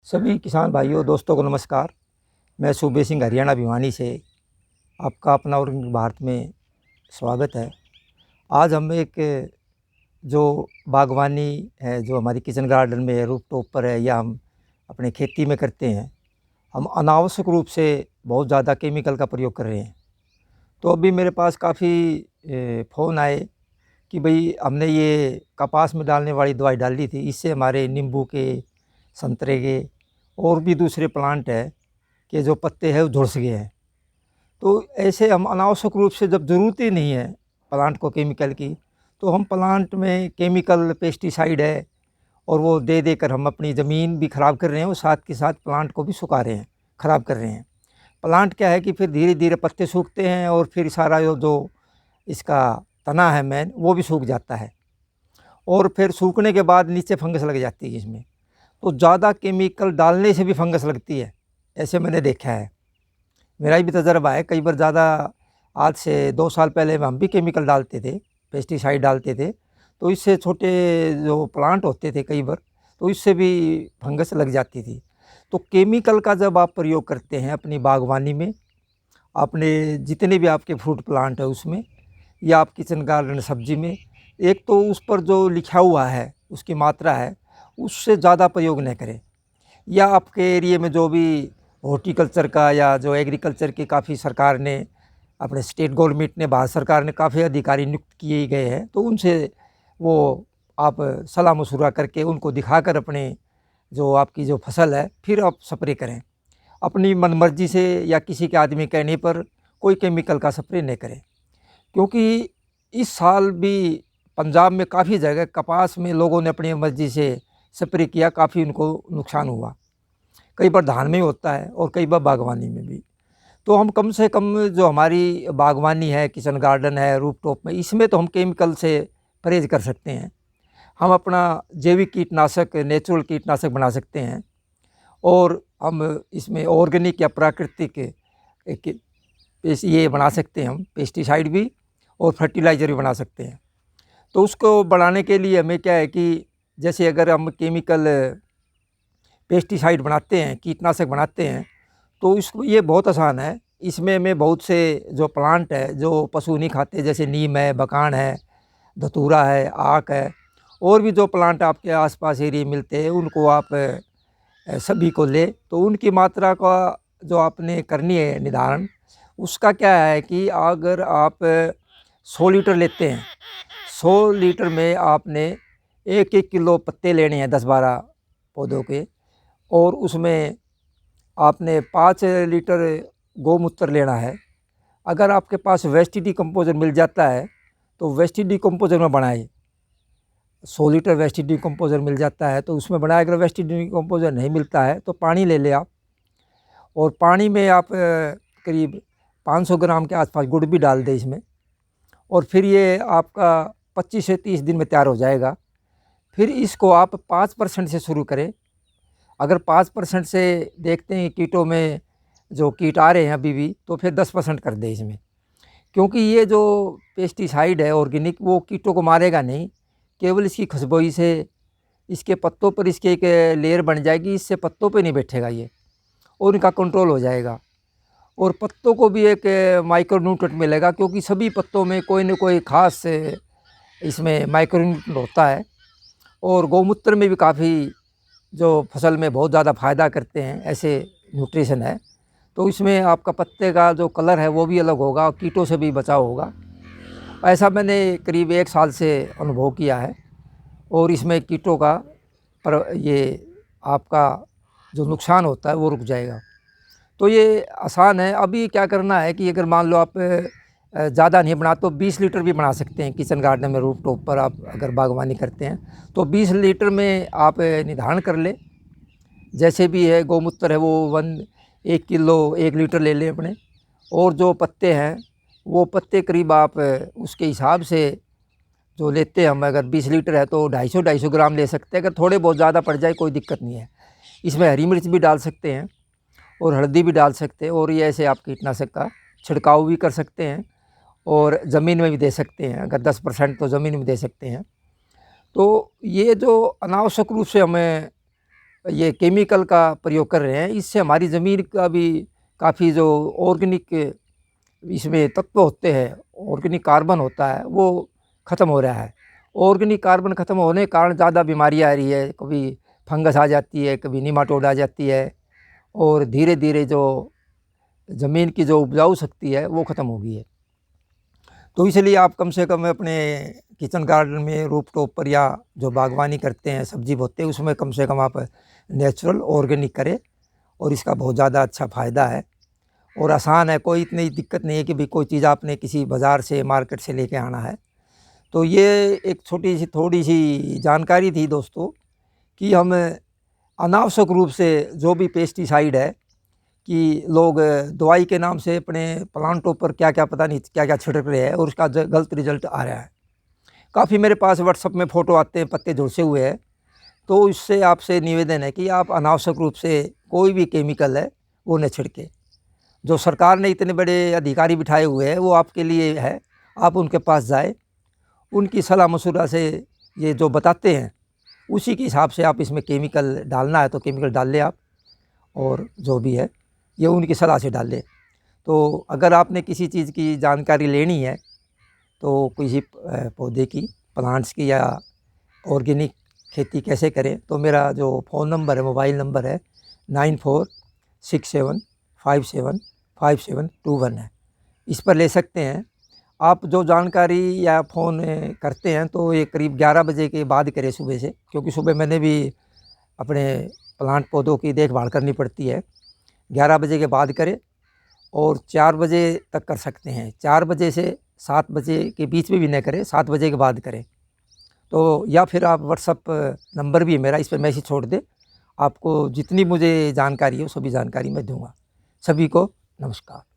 सभी किसान भाइयों दोस्तों को नमस्कार। मैं सूबे सिंह हरियाणा भिवानी से आपका अपना ऑर्गेनिक भारत में स्वागत है। आज हम एक जो बागवानी है जो हमारी किचन गार्डन में है, रूफ टॉप पर है या हम अपने खेती में करते हैं, हम अनावश्यक रूप से बहुत ज़्यादा केमिकल का प्रयोग कर रहे हैं। तो अभी मेरे पास काफ़ी फ़ोन आए कि भाई हमने ये कपास में डालने वाली दवाई डाली थी, इससे हमारे नींबू के, संतरे के और भी दूसरे प्लांट है कि जो पत्ते हैं वो झुलस गए हैं। तो ऐसे हम अनावश्यक रूप से जब ज़रूरत ही नहीं है प्लांट को केमिकल की, तो हम प्लांट में केमिकल पेस्टिसाइड है और वो दे देकर हम अपनी ज़मीन भी ख़राब कर रहे हैं और साथ के साथ प्लांट को भी सुखा रहे हैं, ख़राब कर रहे हैं। प्लांट क्या है कि फिर धीरे धीरे पत्ते सूखते हैं और फिर सारा जो इसका तना है मेन वो भी सूख जाता है और फिर सूखने के बाद नीचे फंगस लग जाती है इसमें। तो ज़्यादा केमिकल डालने से भी फंगस लगती है, ऐसे मैंने देखा है। मेरा भी तजर्बा है। कई बार ज़्यादा, आज से 2 साल पहले हम भी केमिकल डालते थे, पेस्टिसाइड डालते थे, तो इससे छोटे जो प्लांट होते थे कई बार, तो इससे भी फंगस लग जाती थी। तो केमिकल का जब आप प्रयोग करते हैं अपनी बागवानी में, अपने जितने भी आपके फ्रूट प्लांट है उसमें या आप किचन गार्डन सब्जी में, एक तो उस पर जो लिखा हुआ है उसकी मात्रा है उससे ज़्यादा प्रयोग न करें। या आपके एरिए में जो भी हॉर्टिकल्चर का या जो एग्रीकल्चर की काफ़ी सरकार ने, अपने स्टेट गवर्नमेंट ने, भारत सरकार ने काफ़ी अधिकारी नियुक्त किए गए हैं, तो उनसे वो आप सलाह मशवरा करके उनको दिखाकर अपने जो आपकी जो फसल है फिर आप स्प्रे करें। अपनी मनमर्जी से या किसी के आदमी कहने पर कोई केमिकल का स्प्रे नहीं करें, क्योंकि इस साल भी पंजाब में काफ़ी जगह कपास में लोगों ने अपनी मर्जी से स्प्रे किया, काफ़ी उनको नुकसान हुआ। कई बार धान में होता है और कई बार बागवानी में भी। तो हम कम से कम जो हमारी बागवानी है, किचन गार्डन है, रूफ टॉप में, इसमें तो हम केमिकल से परहेज़ कर सकते हैं। हम अपना जैविक कीटनाशक, नेचुरल कीटनाशक बना सकते हैं और हम इसमें ऑर्गेनिक या प्राकृतिक एक ये बना सकते हैं, हम पेस्टिसाइड भी और फर्टिलाइज़र भी बना सकते हैं। तो उसको बढ़ाने के लिए हमें क्या है कि जैसे अगर हम केमिकल पेस्टिसाइड बनाते हैं, कीटनाशक बनाते हैं, तो इसको ये बहुत आसान है। इसमें हमें बहुत से जो प्लांट है जो पशु नहीं खाते, जैसे नीम है, बकान है, धतूरा है, आक है, और भी जो प्लांट आपके आसपास एरिया मिलते हैं उनको आप सभी को ले, तो उनकी मात्रा का जो आपने करनी है निर्धारण, उसका क्या है कि अगर आप 100 लीटर लेते हैं, 100 लीटर में आपने 1-1 किलो पत्ते लेने हैं 10-12 पौधों के, और उसमें आपने 5 लीटर गौमूत्र लेना है। अगर आपके पास वेस्ट डिकम्पोज़र मिल जाता है तो वेस्ट डिकम्पोज़र में बनाए। 100 लीटर वेस्ट डिकम्पोज़र मिल जाता है तो उसमें बनाए। अगर वेस्ट डिकम्पोज़र नहीं मिलता है तो पानी ले ले आप, और पानी में आप करीब 500 ग्राम के आसपास गुड़ भी डाल दें इसमें, और फिर ये आपका 25 से 30 दिन में तैयार हो जाएगा। फिर इसको आप 5% से शुरू करें। अगर 5% से देखते हैं कीटों में जो कीट आ रहे हैं अभी भी, तो फिर 10% कर दें इसमें, क्योंकि ये जो पेस्टिसाइड है ऑर्गेनिक वो कीटों को मारेगा नहीं, केवल इसकी खुशबू से इसके पत्तों पर इसकी एक लेयर बन जाएगी, इससे पत्तों पे नहीं बैठेगा ये और इनका कंट्रोल हो जाएगा। और पत्तों को भी एक माइक्रो न्यूट्रिएंट मिलेगा, क्योंकि सभी पत्तों में कोई न कोई ख़ास इसमें माइक्रो न्यूट्रिएंट होता है। और गौमूत्र में भी काफ़ी जो फसल में बहुत ज़्यादा फ़ायदा करते हैं ऐसे न्यूट्रिशन है। तो इसमें आपका पत्ते का जो कलर है वो भी अलग होगा और कीटों से भी बचाव होगा। ऐसा मैंने करीब 1 साल से अनुभव किया है, और इसमें कीटों का पर ये आपका जो नुकसान होता है वो रुक जाएगा। तो ये आसान है। अभी क्या करना है कि अगर मान लो आप ज़्यादा नहीं बना तो 20 लीटर भी बना सकते हैं। किचन गार्डन में रूफ टॉप पर आप अगर बागवानी करते हैं तो 20 लीटर में आप निर्धारण कर लें। जैसे भी है गौमूत्र है वो 1 किलो 1 लीटर ले लें अपने, और जो पत्ते हैं वो पत्ते करीब आप उसके हिसाब से जो लेते हैं हम, अगर 20 लीटर है तो 250-250 ग्राम ले सकते हैं। अगर थोड़े बहुत ज़्यादा पड़ जाए कोई दिक्कत नहीं है। इसमें हरी मिर्च भी डाल सकते हैं और हल्दी भी डाल सकते हैं, और ये ऐसे आप कीटनाशक का छिड़काव भी कर सकते हैं और ज़मीन में भी दे सकते हैं। अगर 10% तो ज़मीन में दे सकते हैं। तो ये जो अनावश्यक रूप से हमें ये केमिकल का प्रयोग कर रहे हैं, इससे हमारी ज़मीन का भी काफ़ी जो ऑर्गेनिक इसमें तत्व होते हैं, ऑर्गेनिक कार्बन होता है, वो ख़त्म हो रहा है। ऑर्गेनिक कार्बन ख़त्म होने के कारण ज़्यादा बीमारियाँ आ रही है, कभी फंगस आ जाती है, कभी निमाटोड आ जाती है, और धीरे धीरे जो ज़मीन की जो उपजाऊ शक्ति है वो ख़त्म हो गई है। तो इसलिए आप कम से कम अपने किचन गार्डन में, रूफ टॉप पर, या जो बागवानी करते हैं, सब्जी बोते हैं, उसमें कम से कम आप नेचुरल ऑर्गेनिक करें, और इसका बहुत ज़्यादा अच्छा फ़ायदा है और आसान है। कोई इतनी दिक्कत नहीं है कि भाई कोई चीज़ आपने किसी बाज़ार से, मार्केट से लेके आना है। तो ये एक छोटी सी, थोड़ी सी जानकारी थी दोस्तों, कि हम अनावश्यक रूप से जो भी पेस्टिसाइड है, कि लोग दवाई के नाम से अपने प्लांटों पर क्या क्या, पता नहीं क्या क्या छिड़क रहे हैं, और उसका गलत रिजल्ट आ रहा है। काफ़ी मेरे पास व्हाट्सएप में फ़ोटो आते हैं, पत्ते झुलसे हुए हैं। तो इससे आपसे निवेदन है कि आप अनावश्यक रूप से कोई भी केमिकल है वो न छिड़के। जो सरकार ने इतने बड़े अधिकारी बिठाए हुए हैं वो आपके लिए है, आप उनके पास जाए, उनकी सलाह मशुरा से ये जो बताते हैं उसी के हिसाब से आप इसमें केमिकल डालना है तो केमिकल डाल लें आप, और जो भी है ये उनकी सलाह से डाल लें। तो अगर आपने किसी चीज़ की जानकारी लेनी है, तो किसी पौधे की, प्लांट्स की, या ऑर्गेनिक खेती कैसे करें, तो मेरा जो फ़ोन नंबर है, मोबाइल नंबर है 9467575721 है, इस पर ले सकते हैं आप। जो जानकारी या फ़ोन करते हैं तो ये करीब 11 बजे के बाद करें सुबह से, क्योंकि सुबह मैंने भी अपने प्लांट पौधों की देखभाल करनी पड़ती है। 11 बजे के बाद करें, और 4 बजे तक कर सकते हैं। 4 बजे से 7 बजे के बीच में भी न करें, 7 बजे के बाद करें। तो या फिर आप व्हाट्सअप नंबर भी है मेरा, इस पर मैसेज छोड़ दें, आपको जितनी मुझे जानकारी है वो सभी जानकारी मैं दूँगा। सभी को नमस्कार।